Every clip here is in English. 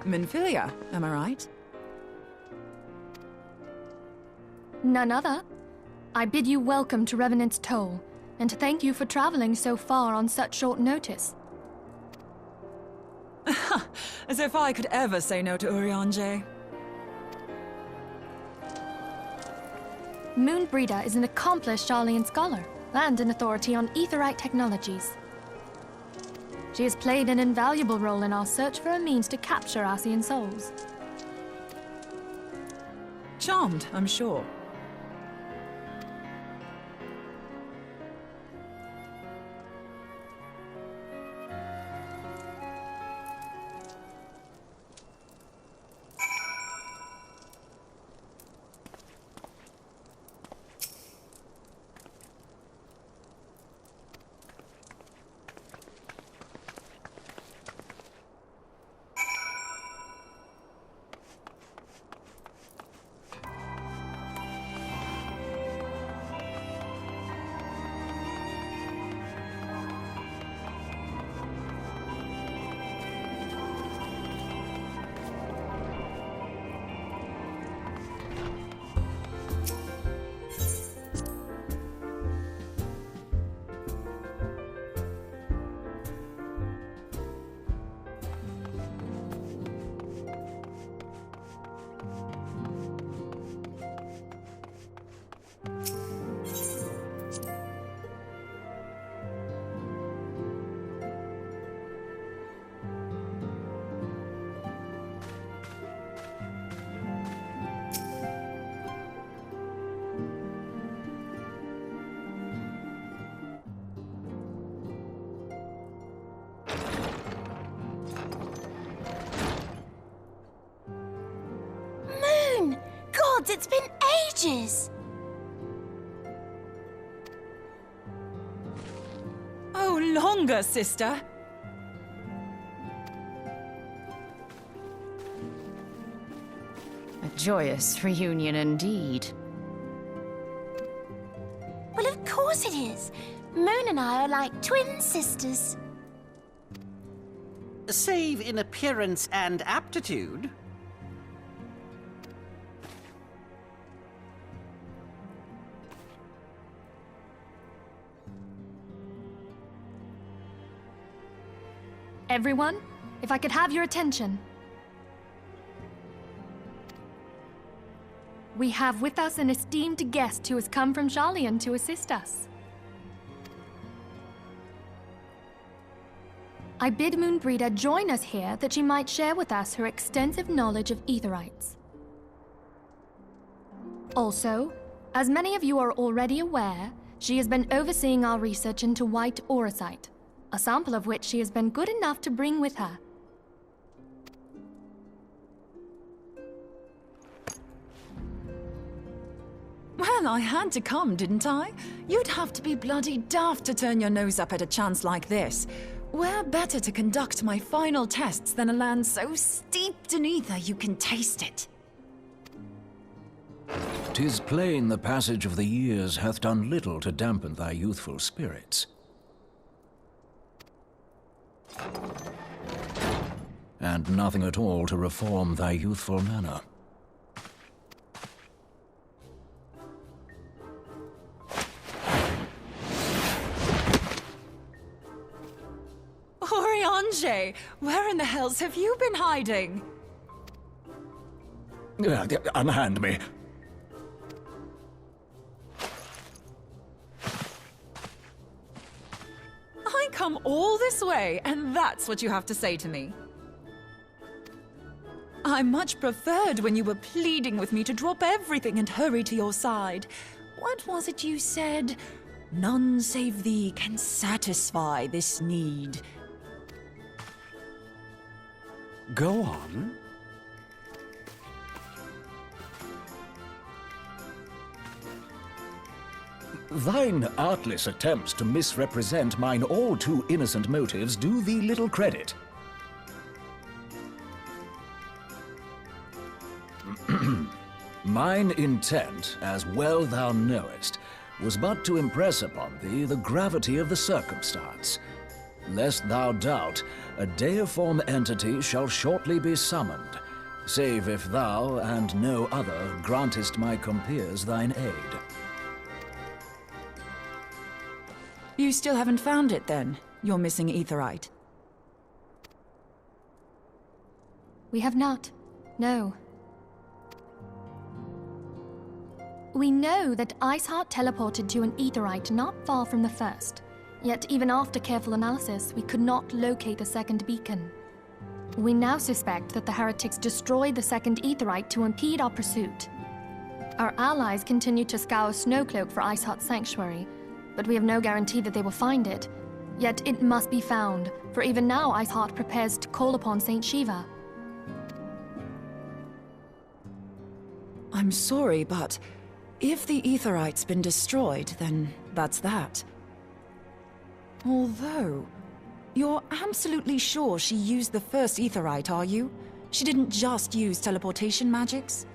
Minfilia, am I right? None other. I bid you welcome to Revenant's Toll, and to thank you for traveling so far on such short notice. As if I could ever say no to Urianger. Moonbreeder is an accomplished Sharlayan scholar, and an authority on aetherite technologies. She has played an invaluable role in our search for a means to capture Ascian souls. Charmed, I'm sure. It's been ages! Oh, longer, sister! A joyous reunion indeed. Well, of course it is. Moon and I are like twin sisters. Save in appearance and aptitude. Everyone, if I could have your attention. We have with us an esteemed guest who has come from Sharlayan to assist us. I bid Moonbreeder join us here that she might share with us her extensive knowledge of aetherites. Also, as many of you are already aware, she has been overseeing our research into white auracite, a sample of which she has been good enough to bring with her. Well, I had to come, didn't I? You'd have to be bloody daft to turn your nose up at a chance like this. Where better to conduct my final tests than a land so steeped in ether you can taste it? 'Tis plain the passage of the years hath done little to dampen thy youthful spirits. And nothing at all to reform thy youthful manner. Urianger, where in the hells have you been hiding? Unhand me. I come all this way, and that's what you have to say to me. I much preferred when you were pleading with me to drop everything and hurry to your side. What was it you said? None save thee can satisfy this need. Go on. Thine artless attempts to misrepresent mine all too innocent motives do thee little credit. Mine intent, as well thou knowest, was but to impress upon thee the gravity of the circumstance. Lest thou doubt, a deiform entity shall shortly be summoned, save if thou and no other grantest my compeers thine aid. You still haven't found it, then? Your missing aetherite? We have not. No. We know that Iceheart teleported to an aetherite not far from the first. Yet even after careful analysis, we could not locate the second beacon. We now suspect that the heretics destroyed the second aetherite to impede our pursuit. Our allies continue to scour Snowcloak for Iceheart's sanctuary, but we have no guarantee that they will find it. Yet it must be found, for even now Iceheart prepares to call upon Saint Shiva. I'm sorry, but if the aetherite's been destroyed, then that's that. Although, you're absolutely sure she used the first aetherite, are you? She didn't just use teleportation magics?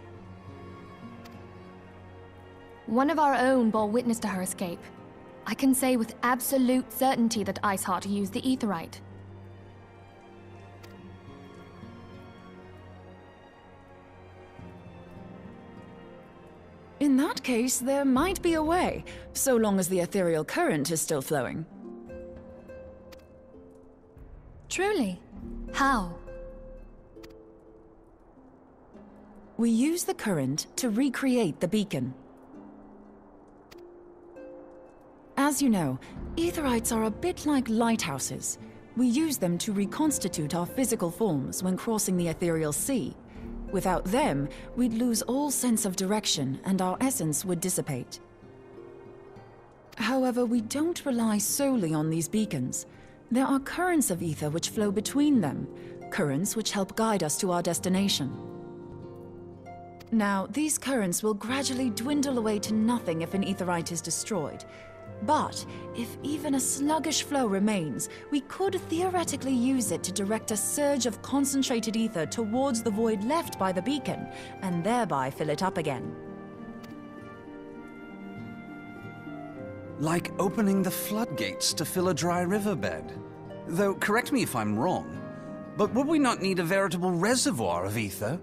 One of our own bore witness to her escape. I can say with absolute certainty that Iceheart used the aetherite. In that case, there might be a way, so long as the ethereal current is still flowing. Truly? How? We use the current to recreate the beacon. As you know, aetherites are a bit like lighthouses. We use them to reconstitute our physical forms when crossing the ethereal sea. Without them, we'd lose all sense of direction and our essence would dissipate. However, we don't rely solely on these beacons. There are currents of ether which flow between them, currents which help guide us to our destination. Now, these currents will gradually dwindle away to nothing if an aetherite is destroyed. But if even a sluggish flow remains, we could theoretically use it to direct a surge of concentrated ether towards the void left by the beacon, and thereby fill it up again. Like opening the floodgates to fill a dry riverbed. Though, correct me if I'm wrong, but would we not need a veritable reservoir of ether?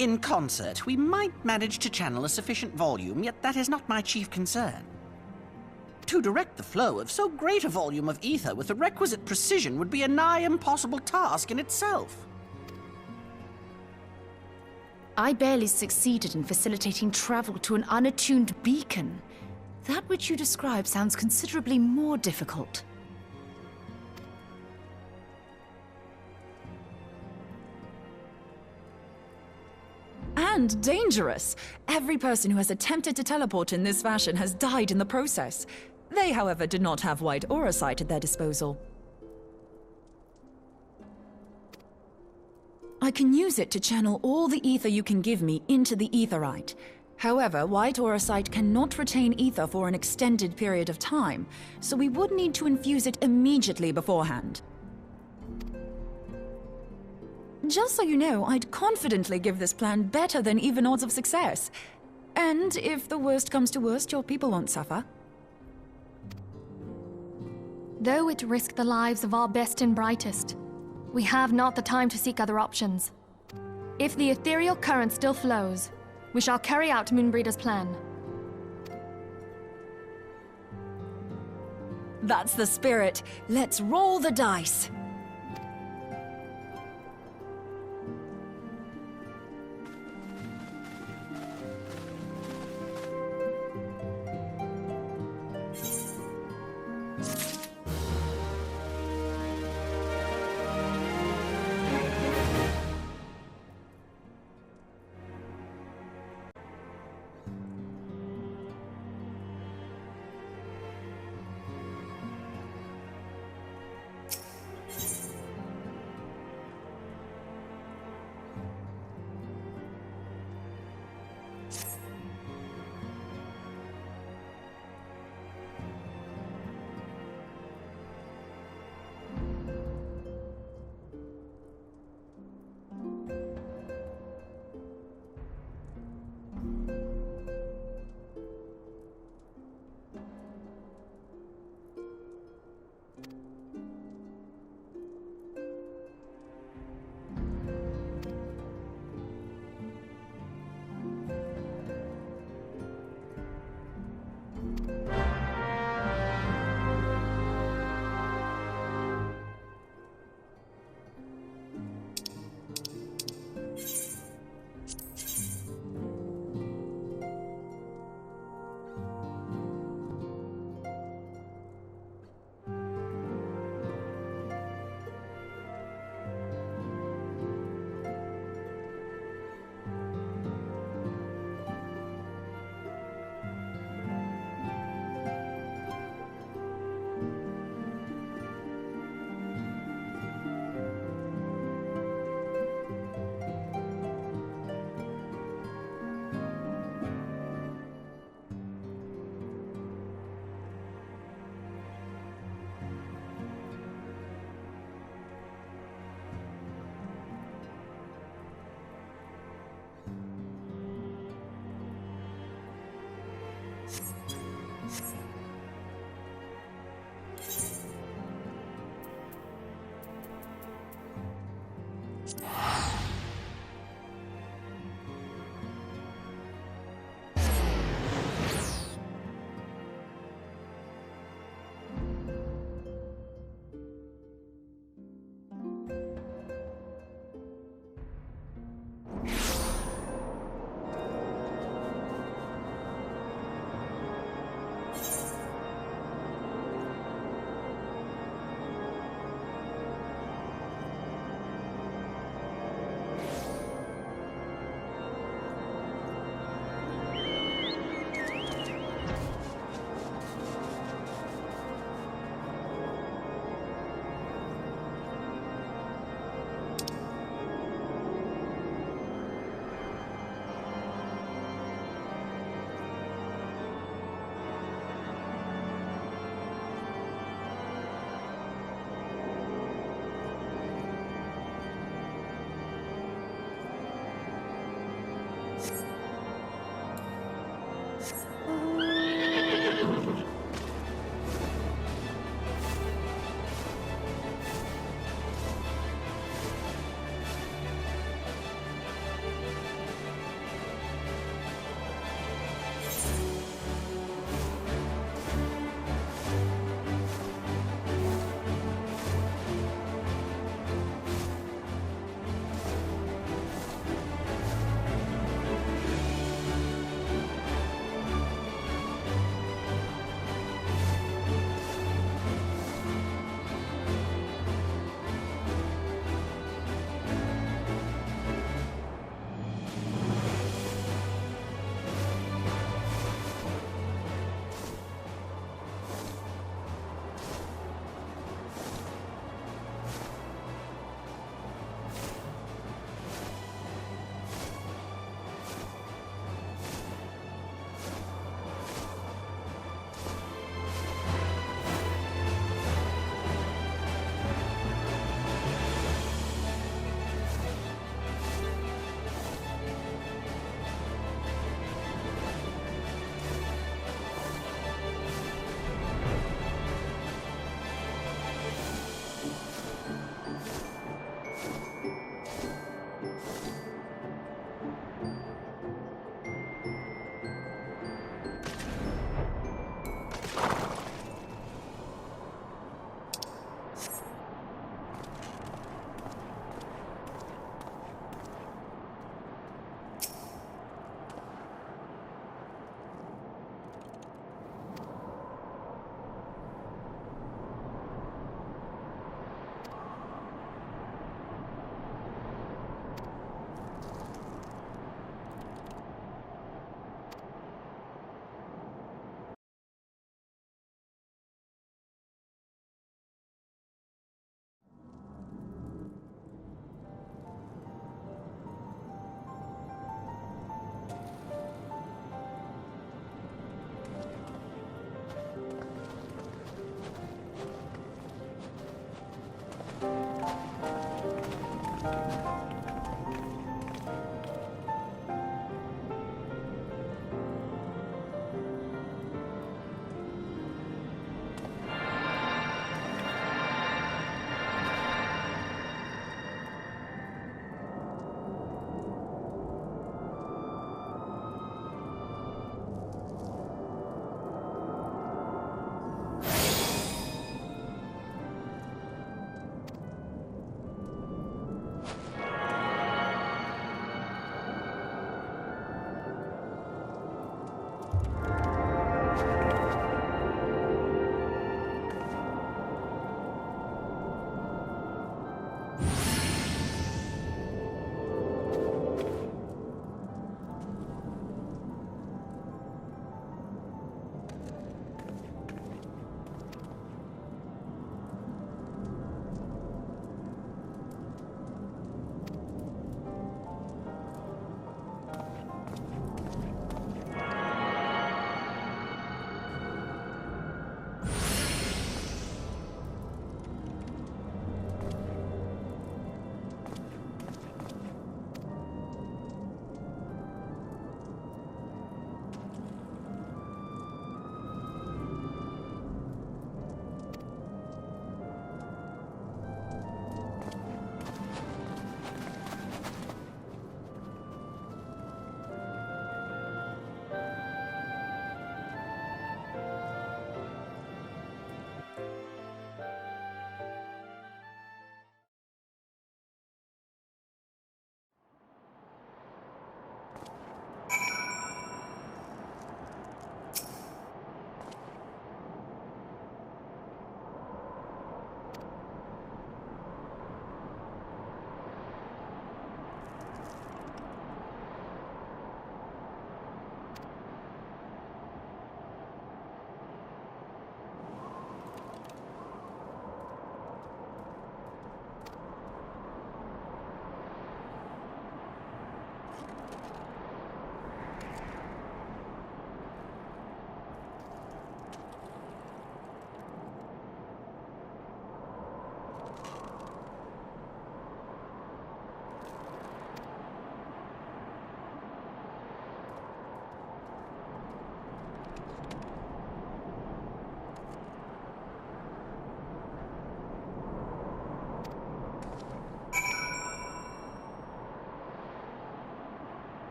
In concert, we might manage to channel a sufficient volume, yet that is not my chief concern. To direct the flow of so great a volume of ether with the requisite precision would be a nigh impossible task in itself. I barely succeeded in facilitating travel to an unattuned beacon. That which you describe sounds considerably more difficult. And dangerous. Every person who has attempted to teleport in this fashion has died in the process. They, however, did not have white aura sight at their disposal. I can use it to channel all the ether you can give me into the aetherite. However, white aura sight cannot retain ether for an extended period of time, so we would need to infuse it immediately beforehand. Just so you know, I'd confidently give this plan better than even odds of success. And if the worst comes to worst, your people won't suffer. Though it risked the lives of our best and brightest, we have not the time to seek other options. If the ethereal current still flows, we shall carry out Moonbreeder's plan. That's the spirit. Let's roll the dice.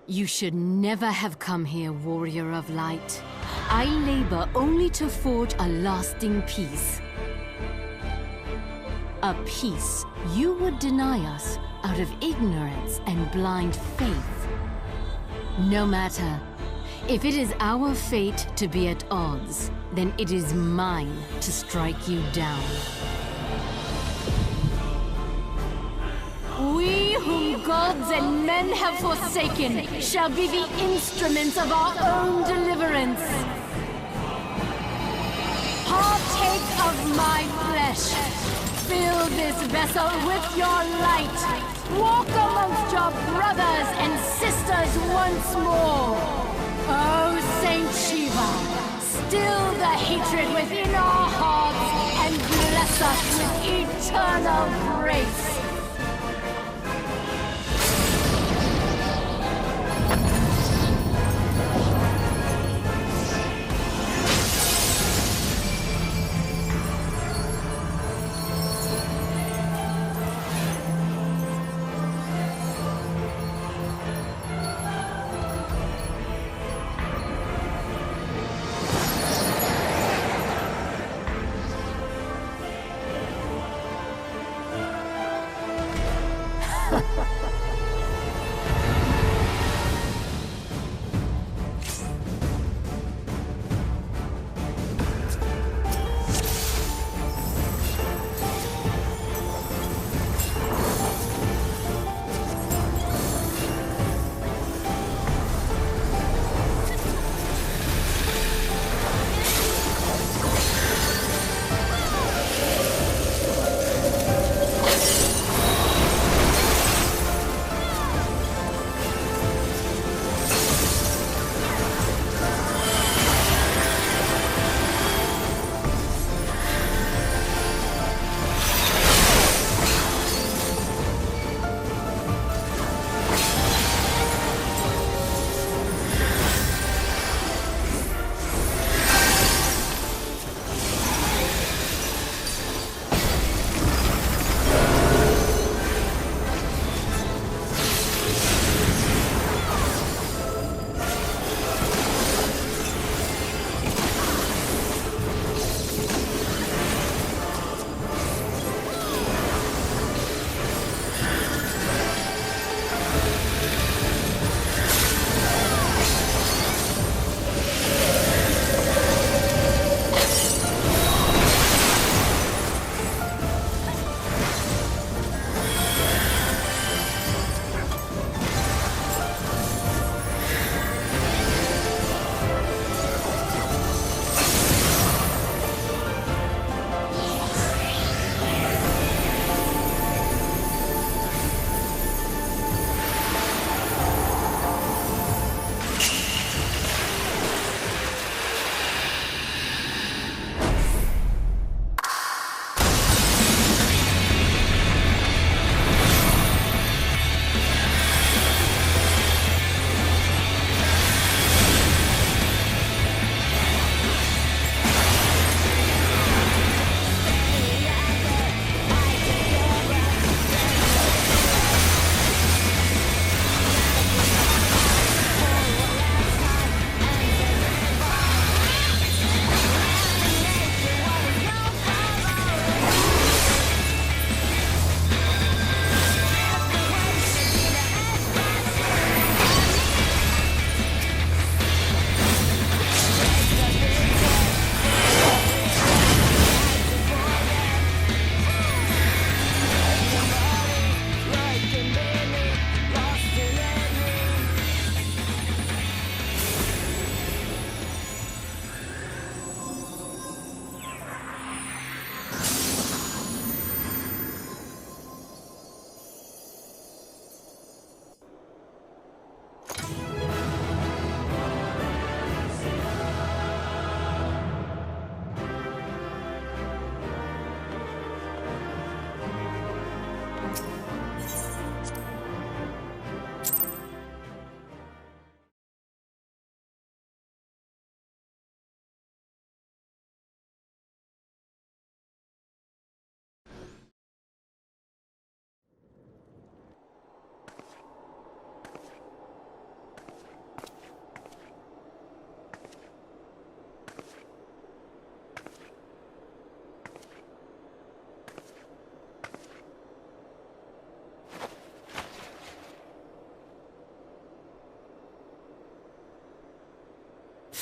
You should never have come here, warrior of light. I labor only to forge a lasting peace. A peace you would deny us out of ignorance and blind faith. No matter. If it is our fate to be at odds, then it is mine to strike you down. We whom gods and men have forsaken shall be the instruments of our own deliverance. Partake of my flesh. Fill this vessel with your light. Walk amongst your brothers and sisters once more. Oh, Saint Shiva, still the hatred within our hearts and bless us with eternal grace.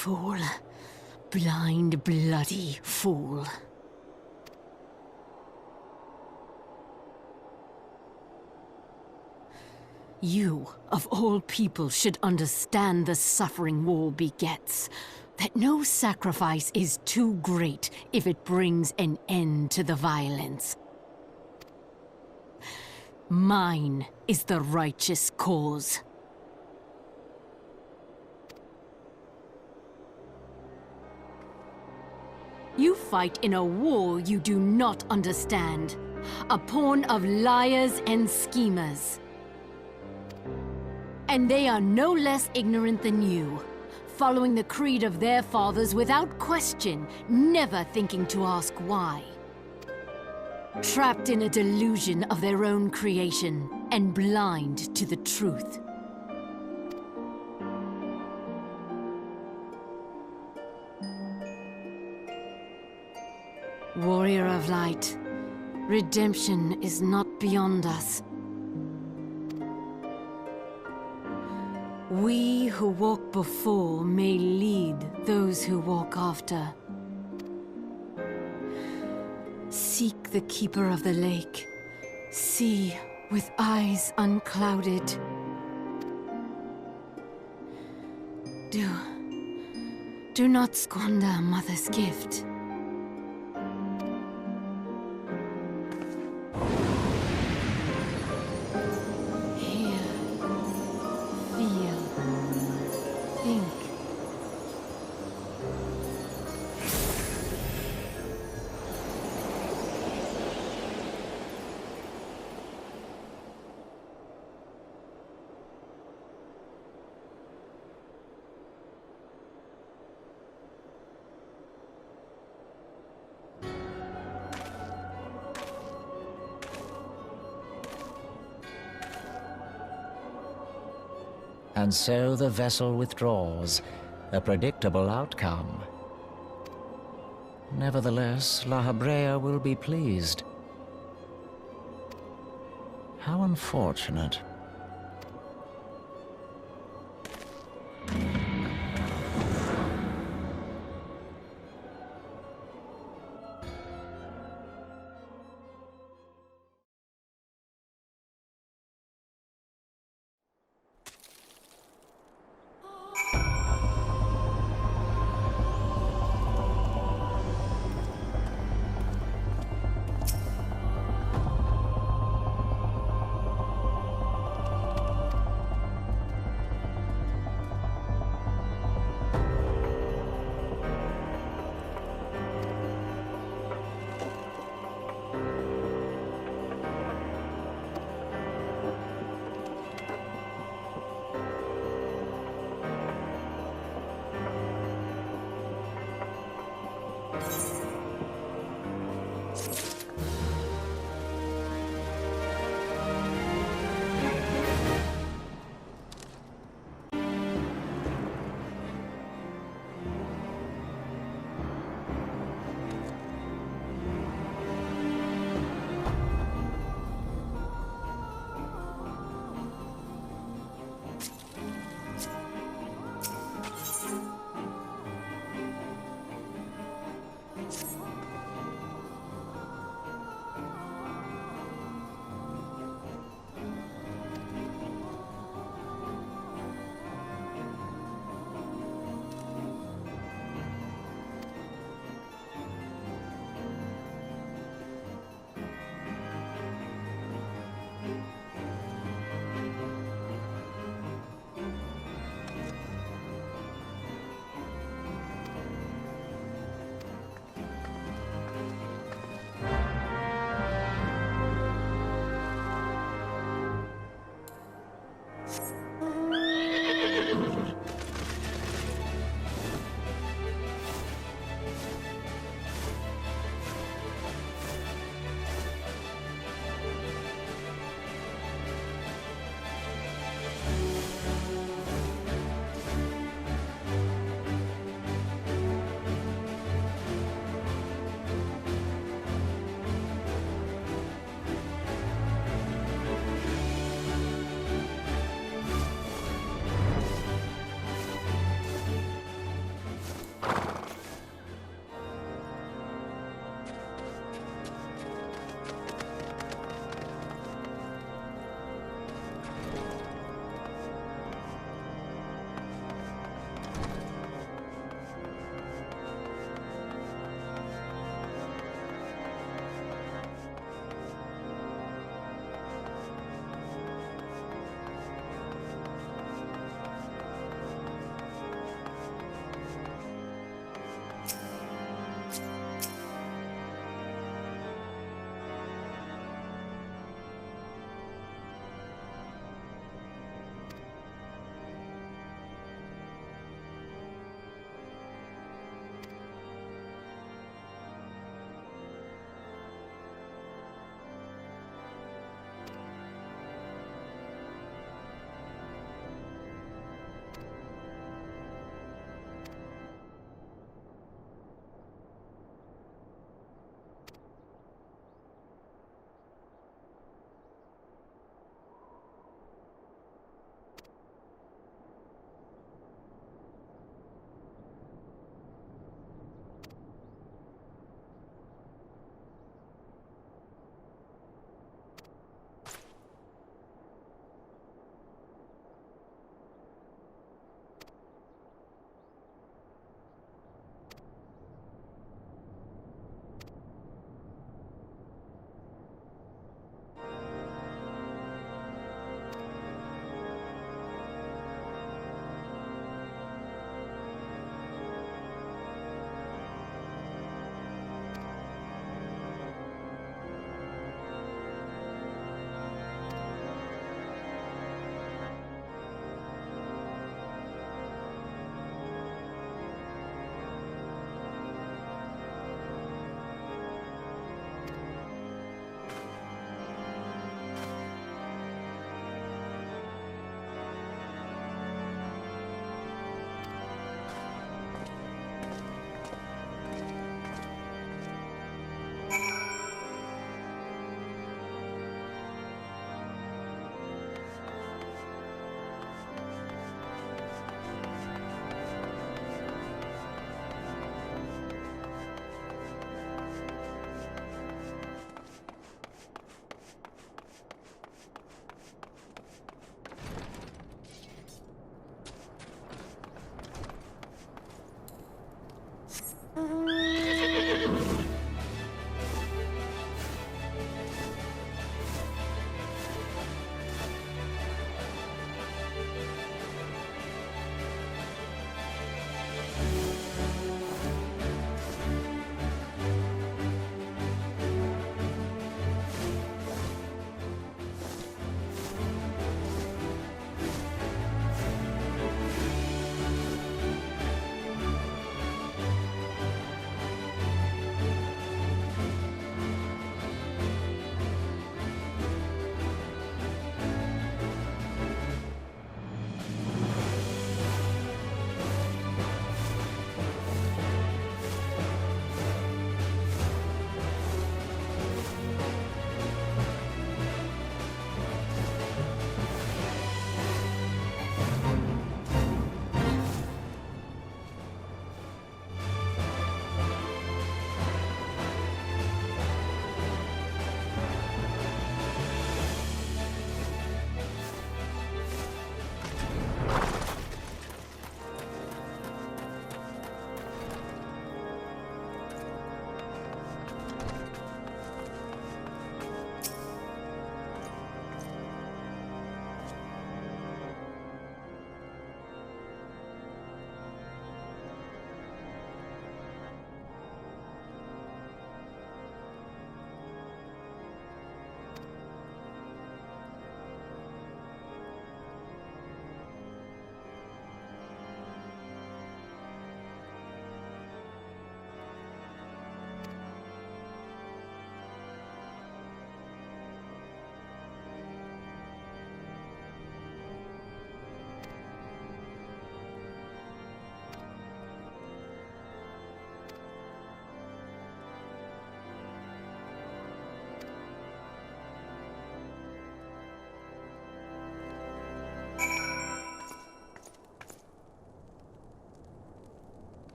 Fool. Blind, bloody fool. You, of all people, should understand the suffering war begets. That no sacrifice is too great if it brings an end to the violence. Mine is the righteous cause. You fight in a war you do not understand. A pawn of liars and schemers. And they are no less ignorant than you, following the creed of their fathers without question, never thinking to ask why. Trapped in a delusion of their own creation, and blind to the truth. Warrior of Light, redemption is not beyond us. We who walk before may lead those who walk after. Seek the Keeper of the Lake. See with eyes unclouded. Do not squander Mother's gift. And so the vessel withdraws, a predictable outcome. Nevertheless, La Habrea will be pleased. How unfortunate.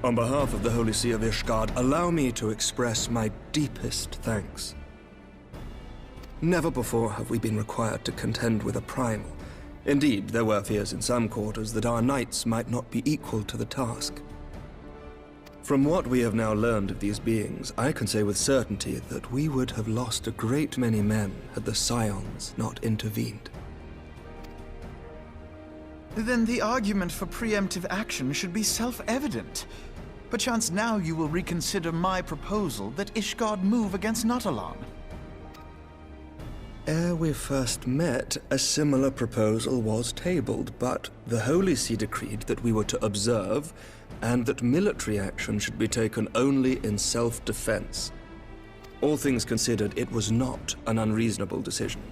On behalf of the Holy See of Ishgard, allow me to express my deepest thanks. Never before have we been required to contend with a primal. Indeed, there were fears in some quarters that our knights might not be equal to the task. From what we have now learned of these beings, I can say with certainty that we would have lost a great many men had the Scions not intervened. Then the argument for preemptive action should be self-evident. Perchance now you will reconsider my proposal that Ishgard move against Nautalon. Ere we first met, a similar proposal was tabled, but the Holy See decreed that we were to observe, and that military action should be taken only in self-defense. All things considered, it was not an unreasonable decision.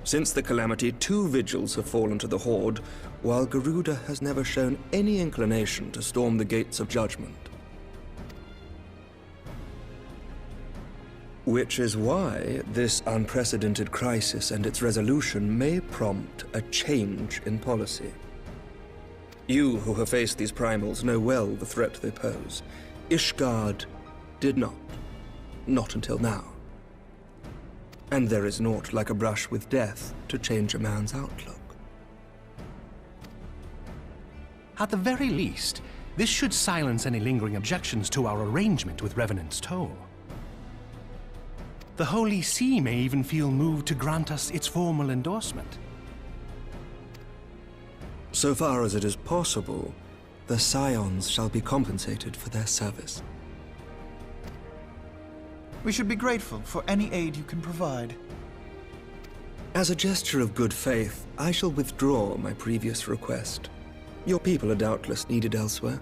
Since the calamity, 2 vigils have fallen to the Horde, while Garuda has never shown any inclination to storm the gates of judgment. Which is why this unprecedented crisis and its resolution may prompt a change in policy. You who have faced these primals know well the threat they pose. Ishgard did not. Not until now. And there is naught like a brush with death to change a man's outlook. At the very least, this should silence any lingering objections to our arrangement with Revenant's Toll. The Holy See may even feel moved to grant us its formal endorsement. So far as it is possible, the Scions shall be compensated for their service. We should be grateful for any aid you can provide. As a gesture of good faith, I shall withdraw my previous request. Your people are doubtless needed elsewhere.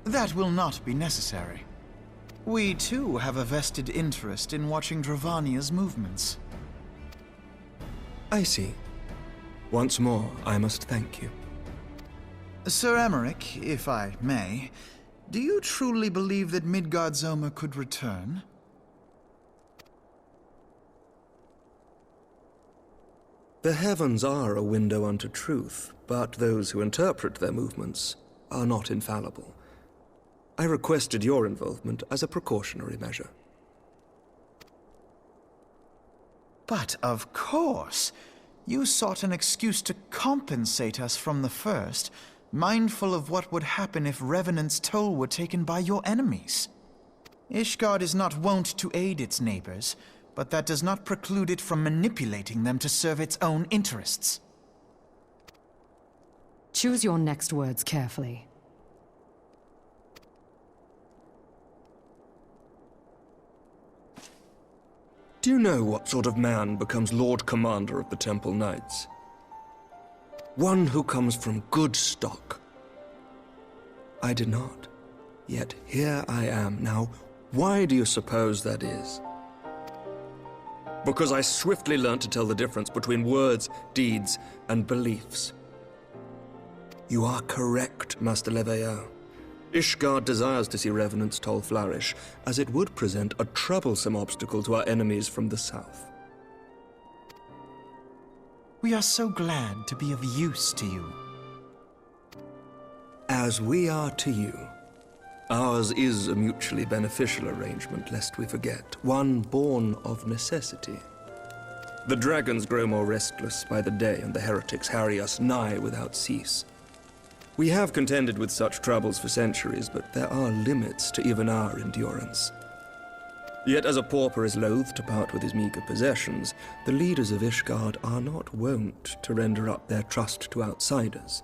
That will not be necessary. We, too, have a vested interest in watching Dravania's movements. I see. Once more, I must thank you. Sir Emmerich, if I may, do you truly believe that Midgard-Zoma could return? The heavens are a window unto truth, but those who interpret their movements are not infallible. I requested your involvement as a precautionary measure. But of course, you sought an excuse to compensate us from the first, mindful of what would happen if Revenant's Toll were taken by your enemies. Ishgard is not wont to aid its neighbors, but that does not preclude it from manipulating them to serve its own interests. Choose your next words carefully. Do you know what sort of man becomes Lord Commander of the Temple Knights? One who comes from good stock. I did not. Yet here I am. Now, why do you suppose that is? Because I swiftly learned to tell the difference between words, deeds, and beliefs. You are correct, Master Leveilleur. Ishgard desires to see Revenant's Toll flourish, as it would present a troublesome obstacle to our enemies from the south. We are so glad to be of use to you. As we are to you. Ours is a mutually beneficial arrangement, lest we forget, one born of necessity. The dragons grow more restless by the day, and the heretics harry us nigh without cease. We have contended with such troubles for centuries, but there are limits to even our endurance. Yet as a pauper is loath to part with his meager possessions, the leaders of Ishgard are not wont to render up their trust to outsiders.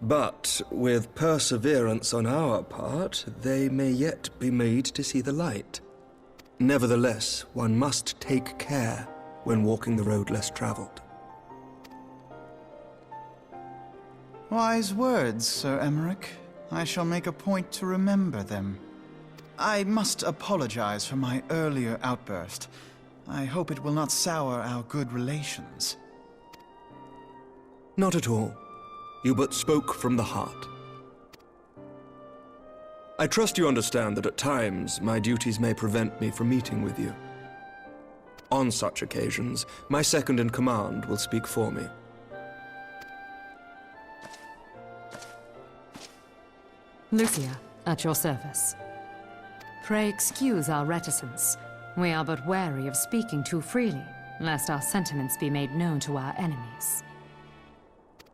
But with perseverance on our part, they may yet be made to see the light. Nevertheless, one must take care when walking the road less traveled. Wise words, Sir Emmerich. I shall make a point to remember them. I must apologize for my earlier outburst. I hope it will not sour our good relations. Not at all. You but spoke from the heart. I trust you understand that at times my duties may prevent me from meeting with you. On such occasions, my second-in-command will speak for me. Lucia, at your service. Pray excuse our reticence. We are but wary of speaking too freely, lest our sentiments be made known to our enemies.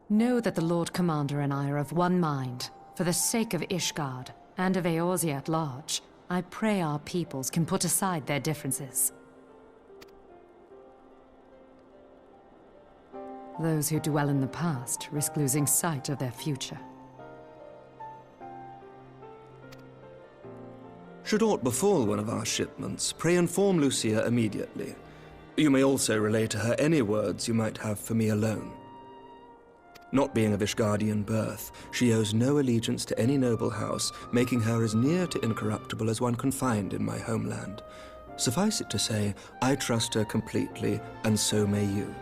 Know that the Lord Commander and I are of one mind. For the sake of Ishgard, and of Eorzea at large, I pray our peoples can put aside their differences. Those who dwell in the past risk losing sight of their future. Should aught befall one of our shipments, pray inform Lucia immediately. You may also relay to her any words you might have for me alone. Not being of Ishgardian birth, she owes no allegiance to any noble house, making her as near to incorruptible as one can find in my homeland. Suffice it to say, I trust her completely, and so may you.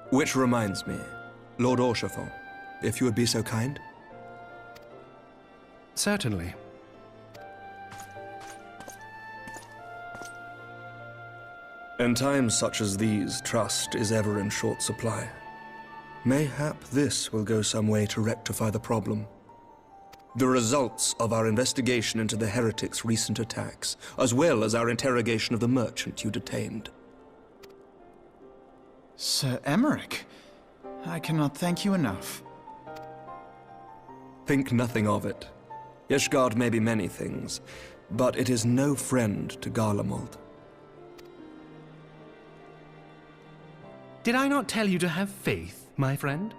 Which reminds me, Lord Orchefort, if you would be so kind? Certainly. In times such as these, trust is ever in short supply. Mayhap this will go some way to rectify the problem. The results of our investigation into the heretics' recent attacks, as well as our interrogation of the merchant you detained. Sir Emmerich, I cannot thank you enough. Think nothing of it. Ishgard may be many things, but it is no friend to Garlemald. Did I not tell you to have faith, my friend?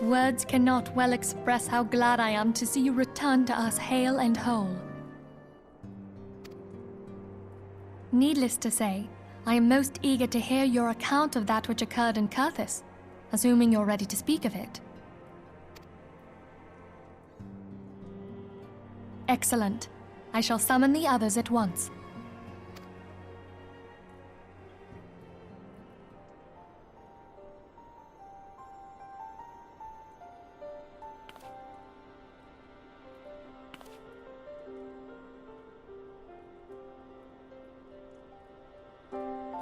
Words cannot well express how glad I am to see you return to us hale and whole. Needless to say, I am most eager to hear your account of that which occurred in Curthis, assuming you're ready to speak of it. Excellent. I shall summon the others at once.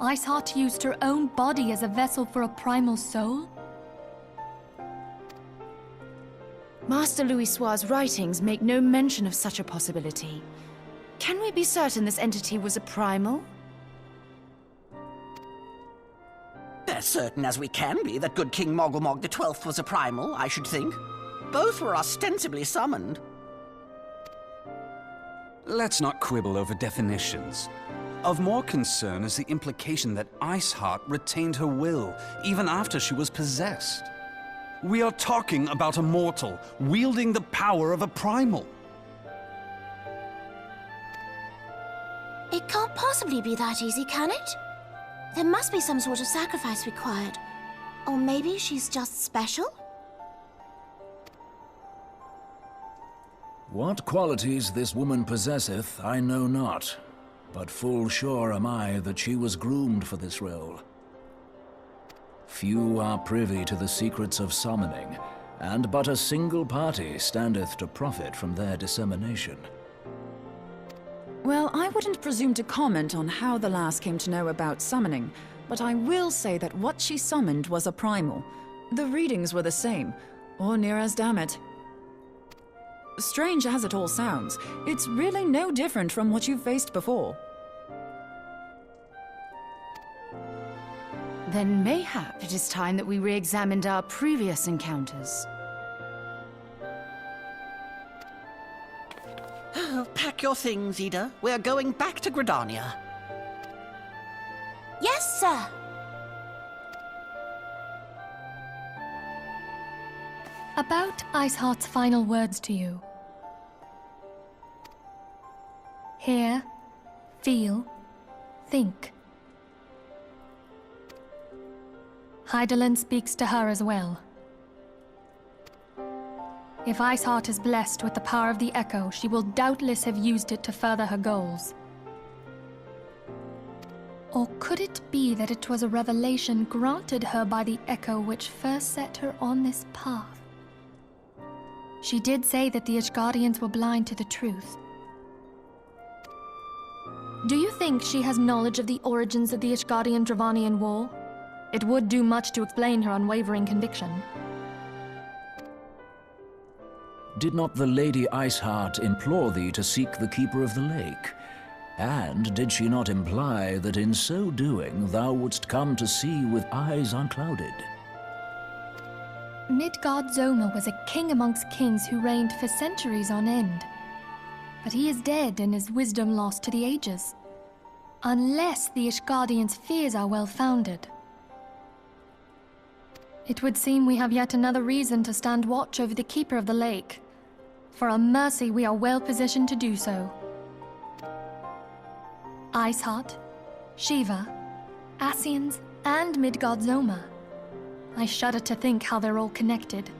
Iceheart used her own body as a vessel for a primal soul? Master Louisoir's writings make no mention of such a possibility. Can we be certain this entity was a primal? As certain as we can be that good King Mogglmog XII was a primal, I should think. Both were ostensibly summoned. Let's not quibble over definitions. Of more concern is the implication that Iceheart retained her will, even after she was possessed. We are talking about a mortal, wielding the power of a primal. It can't possibly be that easy, can it? There must be some sort of sacrifice required. Or maybe she's just special? What qualities this woman possesseth, I know not. But full sure am I that she was groomed for this role. Few are privy to the secrets of summoning, and but a single party standeth to profit from their dissemination. Well, I wouldn't presume to comment on how the lass came to know about summoning, but I will say that what she summoned was a primal. The readings were the same, or near as damn it. Strange as it all sounds, it's really no different from what you've faced before. Then mayhap it is time that we re-examined our previous encounters. Pack your things, Ida. We're going back to Gridania. Yes, sir. About Iceheart's final words to you. Hear, feel, think. Hydaelyn speaks to her as well. If Iceheart is blessed with the power of the Echo, she will doubtless have used it to further her goals. Or could it be that it was a revelation granted her by the Echo which first set her on this path? She did say that the Ishgardians were blind to the truth. Do you think she has knowledge of the origins of the Ishgardian-Dravanian War? It would do much to explain her unwavering conviction. Did not the Lady Iceheart implore thee to seek the Keeper of the Lake? And did she not imply that in so doing thou wouldst come to see with eyes unclouded? Midgard-Zoma was a king amongst kings who reigned for centuries on end. But he is dead and his wisdom lost to the ages. Unless the Ishgardians' fears are well-founded. It would seem we have yet another reason to stand watch over the Keeper of the Lake. For a mercy, we are well positioned to do so. Iceheart, Shiva, Ascians, and Midgard-Zoma. I shudder to think how they're all connected.